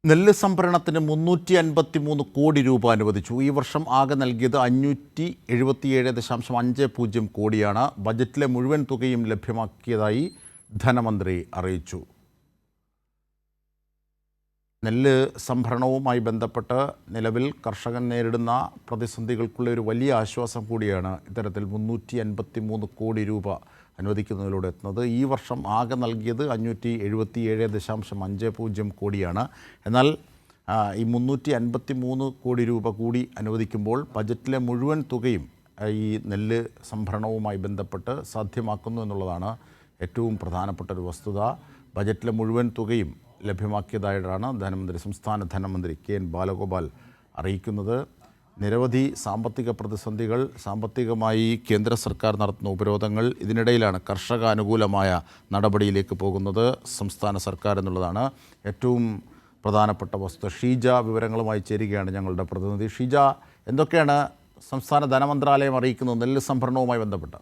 നെല്ല് സംഭരണത്തിന് 353 കോടി രൂപ അനുവദിച്ചു. ഈ വർഷം ആകെ നൽകിയത് 577.50 കോടിയാണ്. ബജറ്റിലെ മുഴുവൻ തുകയും ലഭ്യമാക്കിയതായി ധനമന്ത്രി അറിയിച്ചു. നെല്ല് സംഭരണവുമായി ബന്ധപ്പെട്ട് നിലവിൽ കർഷകൻ നേരിടുന്ന പ്രതിസന്ധികൾക്കുള്ള ഒരു വലിയ ആശ്വാസം കൂടിയാണ് ഇത്തരത്തിൽ 353 കോടി രൂപ അനുവദിക്കുന്നതിലൂടെ എത്തുന്നത്. ഈ വർഷം ആകെ നൽകിയത് 577.50 കോടിയാണ്. എന്നാൽ ഈ 353 കോടി രൂപ കൂടി അനുവദിക്കുമ്പോൾ ബജറ്റിലെ മുഴുവൻ തുകയും ഈ നെല്ല് സംഭരണവുമായി ബന്ധപ്പെട്ട് സാധ്യമാക്കുന്നു എന്നുള്ളതാണ് ഏറ്റവും പ്രധാനപ്പെട്ട ഒരു വസ്തുത. ബജറ്റിലെ മുഴുവൻ തുകയും ലഭ്യമാക്കിയതായിട്ടാണ് സംസ്ഥാന ധനമന്ത്രി KN ബാലഗോപാൽ അറിയിക്കുന്നത്. നിരവധി സാമ്പത്തിക പ്രതിസന്ധികൾ, സാമ്പത്തികമായി കേന്ദ്ര സർക്കാർ നടത്തുന്ന ഉപരോധങ്ങൾ, ഇതിനിടയിലാണ് കർഷക അനുകൂലമായ നടപടിയിലേക്ക് പോകുന്നത് സംസ്ഥാന സർക്കാർ എന്നുള്ളതാണ് ഏറ്റവും പ്രധാനപ്പെട്ട വസ്തുത. ഷീജ വിവരങ്ങളുമായി ചേരുകയാണ് ഞങ്ങളുടെ പ്രതിനിധി. ഷീജ, എന്തൊക്കെയാണ് സംസ്ഥാന ധനമന്ത്രാലയം അറിയിക്കുന്നത് നെല്ല് സംഭരണവുമായി ബന്ധപ്പെട്ട്?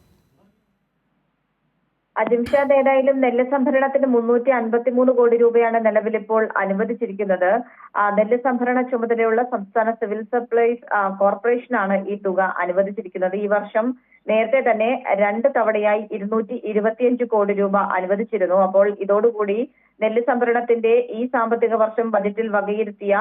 അജിംഷാദ്, ഏതായാലും നെല്ല് സംഭരണത്തിന് 353 കോടി രൂപയാണ് നിലവിലിപ്പോൾ അനുവദിച്ചിരിക്കുന്നത്. നെല്ല് സംഭരണ ചുമതലയുള്ള സംസ്ഥാന സിവിൽ സപ്ലൈസ് കോർപ്പറേഷനാണ് ഈ തുക അനുവദിച്ചിരിക്കുന്നത്. ഈ വർഷം നേരത്തെ തന്നെ 2 തവണയായി 225 കോടി രൂപ അനുവദിച്ചിരുന്നു. അപ്പോൾ ഇതോടുകൂടി നെല്ല് സംഭരണത്തിന്റെ ഈ സാമ്പത്തിക വർഷം ബജറ്റിൽ വകയിരുത്തിയ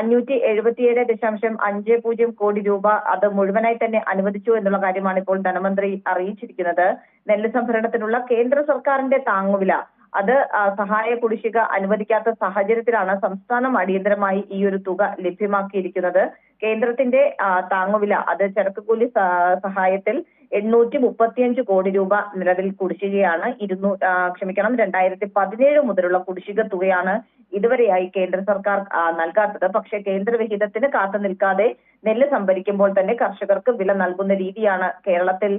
577.50 കോടി രൂപ അത് മുഴുവനായി തന്നെ അനുവദിച്ചു എന്നുള്ള കാര്യമാണ് ഇപ്പോൾ ധനമന്ത്രി അറിയിച്ചിരിക്കുന്നത്. നെല്ല് സംഭരണത്തിനുള്ള കേന്ദ്ര സർക്കാരിന്റെ താങ്ങുവില അത് സഹായ കുടിശ്ശിക അനുവദിക്കാത്ത സാഹചര്യത്തിലാണ് സംസ്ഥാനം അടിയന്തരമായി ഈ ഒരു തുക ലഭ്യമാക്കിയിരിക്കുന്നത്. കേന്ദ്രത്തിന്റെ താങ്ങുവില അത് ചരക്കുകൂലി സഹായത്തിൽ 835 കോടി രൂപ നിലവിൽ കുടിശ്ശികയാണ്. 2017 മുതലുള്ള കുടിശ്ശിക തുകയാണ് ഇതുവരെയായി കേന്ദ്ര സർക്കാർ നൽകാത്തത്. പക്ഷേ കേന്ദ്ര വിഹിതത്തിന് കാത്തു നിൽക്കാതെ നെല്ല് സംഭരിക്കുമ്പോൾ തന്നെ കർഷകർക്ക് വില നൽകുന്ന രീതിയാണ് കേരളത്തിൽ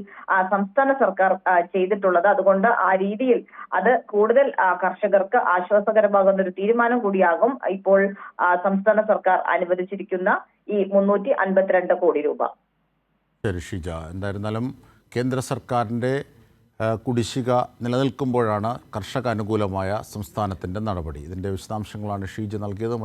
സംസ്ഥാന സർക്കാർ ചെയ്തിട്ടുള്ളത്. അതുകൊണ്ട് ആ രീതിയിൽ അത് കൂടുതൽ കർഷകർക്ക് ആശ്വാസകരമാകുന്ന ഒരു തീരുമാനം കൂടിയാകും ഇപ്പോൾ സംസ്ഥാന സർക്കാർ അനുവദിച്ചിരിക്കുന്ന ഈ 352 കോടി രൂപ. ശരി ഷീജ, എന്തായിരുന്നാലും കേന്ദ്ര സർക്കാരിൻ്റെ കുടിശ്ശിക നിലനിൽക്കുമ്പോഴാണ് കർഷക അനുകൂലമായ സംസ്ഥാനത്തിൻ്റെ നടപടി. ഇതിൻ്റെ വിശദാംശങ്ങളാണ് ഷീജ നൽകിയത്.